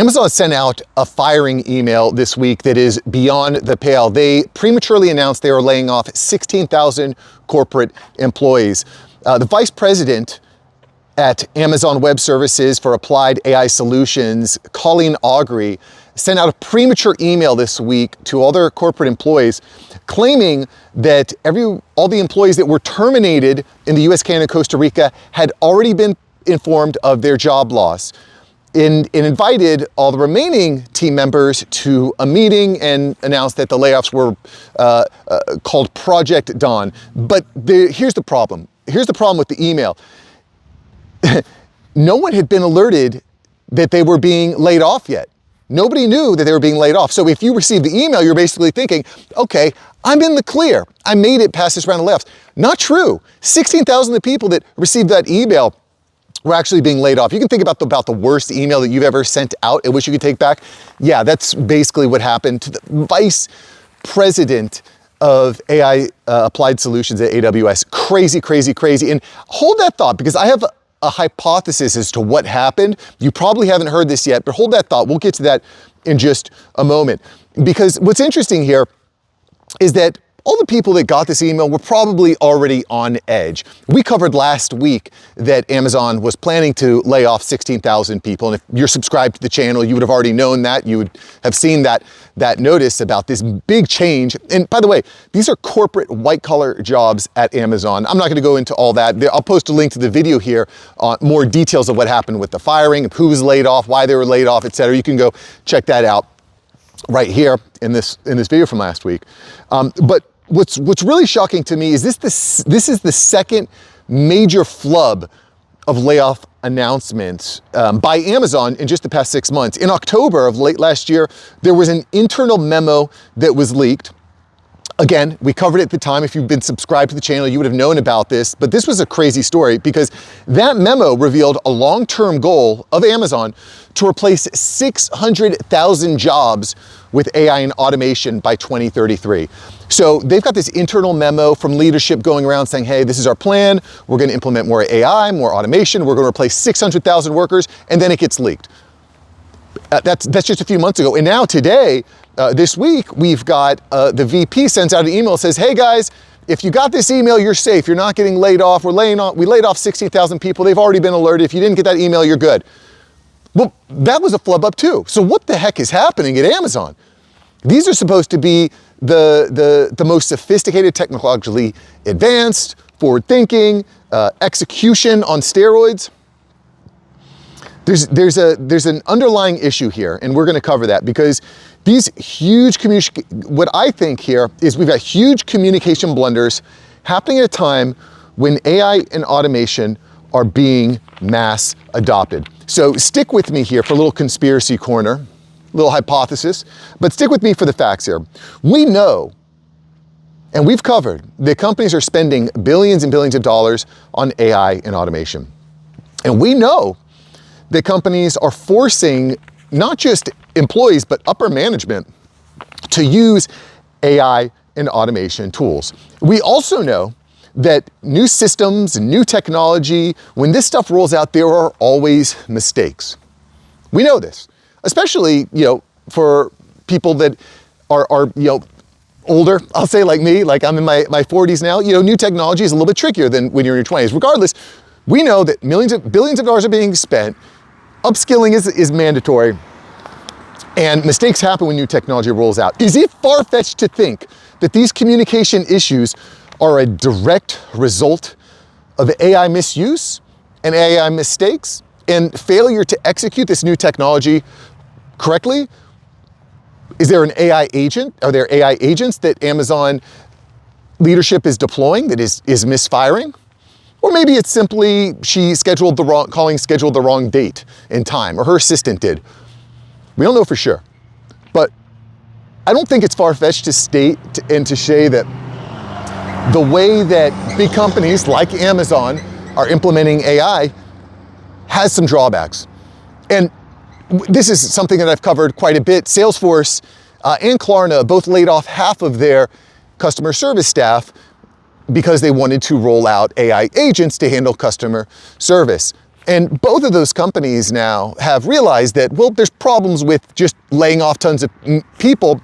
Amazon sent out a firing email this week that is beyond the pale. They prematurely announced they are laying off 16,000 corporate employees. The vice president at Amazon Web Services for Applied AI Solutions, Colleen Augrey, sent out a premature email this week to all their corporate employees, claiming that all the employees that were terminated in the US, Canada, and Costa Rica had already been informed of their job loss. And invited all the remaining team members to a meeting and announced that the layoffs were called Project Dawn. But here's the problem. Here's the problem with the email. No one had been alerted that they were being laid off yet. Nobody knew that they were being laid off. So if you received the email, you're basically thinking, okay, I'm in the clear. I made it past this round of layoffs. Not true. 16,000 of the people that received that email were actually being laid off. You can think about the worst email that you've ever sent out and wish you could take back. Yeah, that's basically what happened to the vice president of AI Applied Solutions at AWS. Crazy, crazy, crazy. And hold that thought, because I have a hypothesis as to what happened. You probably haven't heard this yet, but hold that thought. We'll get to that in just a moment. Because what's interesting here is that all the people that got this email were probably already on edge. We covered last week that Amazon was planning to lay off 16,000 people. And if you're subscribed to the channel, you would have already known that. You would have seen that notice about this big change. And by the way, these are corporate white-collar jobs at Amazon. I'm not going to go into all that. I'll post a link to the video here on more details of what happened with the firing, who was laid off, why they were laid off, etc. You can go check that out right here in this video from last week. But what's really shocking to me is this is the second major flub of layoff announcements by Amazon in just the past 6 months. In October of late last year, there was an internal memo that was leaked. Again, we covered it at the time. If you've been subscribed to the channel, you would have known about this, but this was a crazy story because that memo revealed a long-term goal of Amazon to replace 600,000 jobs with AI and automation by 2033. So they've got this internal memo from leadership going around saying, hey, this is our plan. We're going to implement more AI, more automation. We're going to replace 600,000 workers, and then it gets leaked. That's just a few months ago. And now today, this week, we've got the VP sends out an email that says, hey guys, if you got this email, you're safe. You're not getting laid off. We laid off 60,000 people. They've already been alerted. If you didn't get that email, you're good. Well, that was a flub up too. So what the heck is happening at Amazon? These are supposed to be the most sophisticated, technologically advanced, forward-thinking, execution on steroids. There's an underlying issue here, and we're going to cover that because these huge what I think here is we've got huge communication blunders happening at a time when AI and automation are being mass adopted. So stick with me here for a little conspiracy corner, little hypothesis, but stick with me for the facts here. We know, and we've covered, that companies are spending billions and billions of dollars on AI and automation. And we know that companies are forcing not just employees, but upper management to use AI and automation tools. We also know that new systems and new technology, when this stuff rolls out, there are always mistakes. We know this, especially, for people that are older, I'll say like me, like I'm in my 40s now, new technology is a little bit trickier than when you're in your 20s. Regardless, we know that billions of dollars are being spent. Upskilling is mandatory, and mistakes happen when new technology rolls out. Is it far-fetched to think that these communication issues are a direct result of AI misuse and AI mistakes and failure to execute this new technology correctly? Is there an AI agent? Are there AI agents that Amazon leadership is deploying that is misfiring? Or maybe it's simply she scheduled the wrong date and time, or her assistant did. We don't know for sure. But I don't think it's far-fetched to state and to say that the way that big companies like Amazon are implementing AI has some drawbacks. And this is something that I've covered quite a bit. Salesforce and Klarna both laid off half of their customer service staff because they wanted to roll out AI agents to handle customer service. And both of those companies now have realized that, well, there's problems with just laying off tons of people,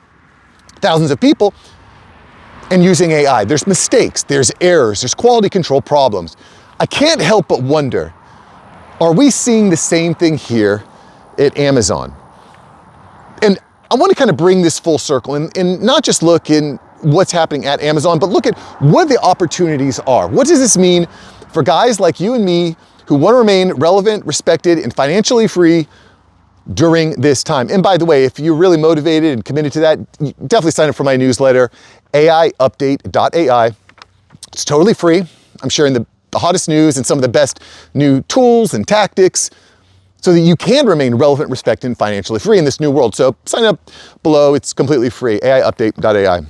thousands of people, and using AI. There's mistakes, there's errors, there's quality control problems. I can't help but wonder, are we seeing the same thing here at Amazon? And I want to kind of bring this full circle and not just look in what's happening at Amazon, but look at what the opportunities are. What does this mean for guys like you and me who want to remain relevant, respected, and financially free during this time? And by the way, if you're really motivated and committed to that, definitely sign up for my newsletter, aiupdate.ai. It's totally free. I'm sharing the hottest news and some of the best new tools and tactics so that you can remain relevant, respected, and financially free in this new world. So sign up below. It's completely free, aiupdate.ai.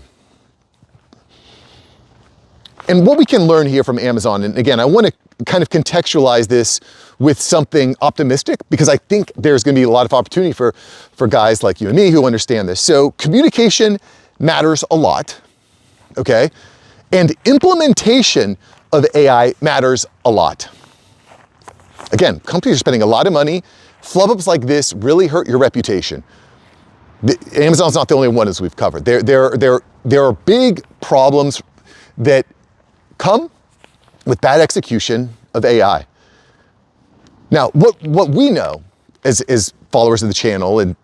And what we can learn here from Amazon, and again, I want to kind of contextualize this with something optimistic because I think there's going to be a lot of opportunity for guys like you and me who understand this. So communication matters a lot, okay? And implementation of AI matters a lot. Again, companies are spending a lot of money. Flub-ups like this really hurt your reputation. Amazon's not the only one as we've covered. There are big problems that come with bad execution of AI. Now, what we know as followers of the channel and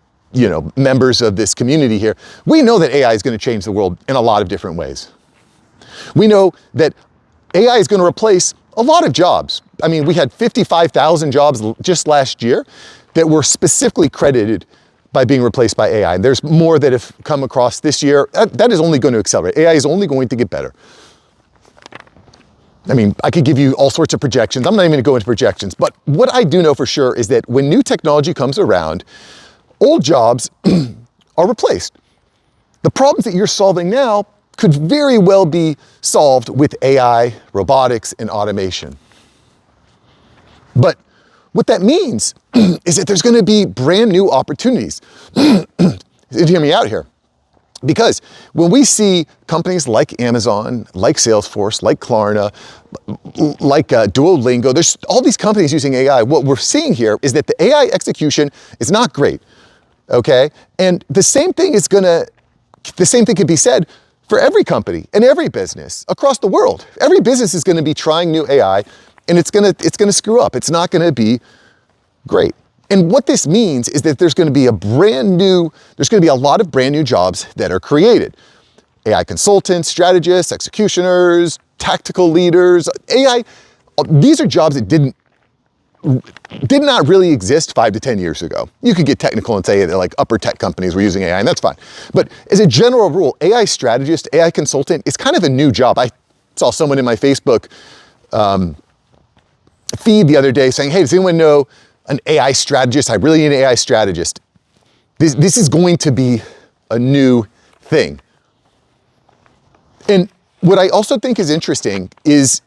members of this community here, we know that AI is going to change the world in a lot of different ways. We know that AI is going to replace a lot of jobs. I mean, we had 55,000 jobs just last year that were specifically credited by being replaced by AI. And there's more that have come across this year. That is only going to accelerate. AI is only going to get better. I mean, I could give you all sorts of projections. I'm not even going to go into projections, but what I do know for sure is that when new technology comes around, old jobs are replaced. The problems that you're solving now could very well be solved with AI, robotics, and automation. But what that means is that there's going to be brand new opportunities. Hear me out here. Because when we see companies like Amazon, like Salesforce, like Klarna, like Duolingo, there's all these companies using AI. What we're seeing here is that the AI execution is not great, okay? And the same thing could be said for every company and every business across the world. Every business is going to be trying new AI, and it's going to screw up. It's not going to be great. And what this means is that there's going to be a lot of brand new jobs that are created. AI consultants, strategists, executioners, tactical leaders, AI, these are jobs that did not really exist 5 to 10 years ago. You could get technical and say they're like upper tech companies were using AI, and that's fine. But as a general rule, AI strategist, AI consultant is kind of a new job. I saw someone in my Facebook feed the other day saying, hey, does anyone know an AI strategist? I really need an AI strategist. This is going to be a new thing. And what I also think is interesting is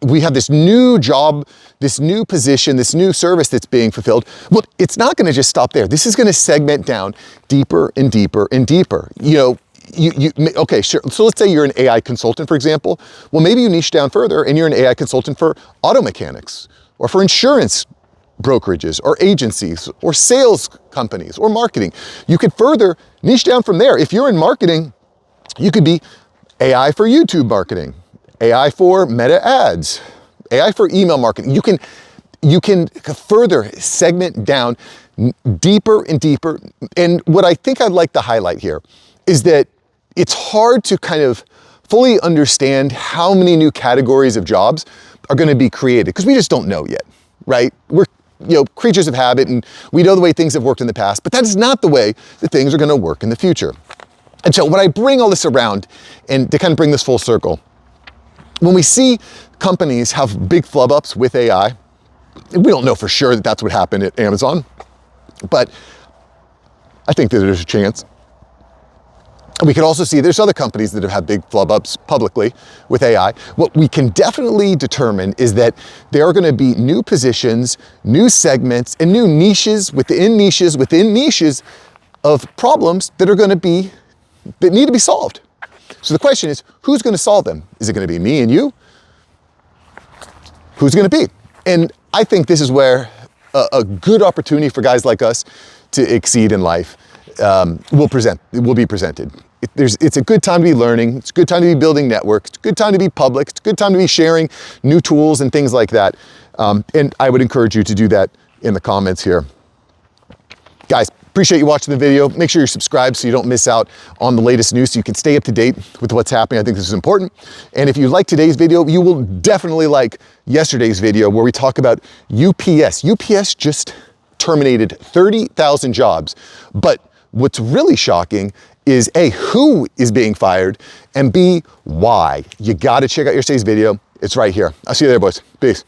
we have this new job, this new position, this new service that's being fulfilled. Well, it's not going to just stop there. This is going to segment down deeper and deeper and deeper. Okay, sure. So let's say you're an AI consultant, for example. Well, maybe you niche down further and you're an AI consultant for auto mechanics or for insurance brokerages or agencies or sales companies or marketing. You could further niche down from there. If you're in marketing, you could be AI for YouTube marketing, AI for meta ads, AI for email marketing. You can further segment down deeper and deeper. And what I think I'd like to highlight here is that it's hard to kind of fully understand how many new categories of jobs are going to be created because we just don't know yet, right? We're creatures of habit, and we know the way things have worked in the past, but that is not the way that things are going to work in the future. And so when I bring all this around and to kind of bring this full circle, when we see companies have big flub-ups with AI, we don't know for sure that that's what happened at Amazon, but I think that there's a chance. We can also see there's other companies that have had big flub-ups publicly with AI. What we can definitely determine is that there are going to be new positions, new segments, and new niches within niches of problems that need to be solved. So the question is, who's going to solve them? Is it going to be me and you? Who's going to be? And I think this is where a good opportunity for guys like us to exceed in life will be presented. It's a good time to be learning. It's a good time to be building network. It's a good time to be public. It's a good time to be sharing new tools and things like that. And I would encourage you to do that in the comments here. Guys, appreciate you watching the video. Make sure you're subscribed so you don't miss out on the latest news, so you can stay up to date with what's happening. I think this is important. And if you like today's video, you will definitely like yesterday's video where we talk about UPS. UPS just terminated 30,000 jobs. But what's really shocking is A, who is being fired, and B, why. You gotta check out yesterday's video. It's right here. I'll see you there, boys. Peace.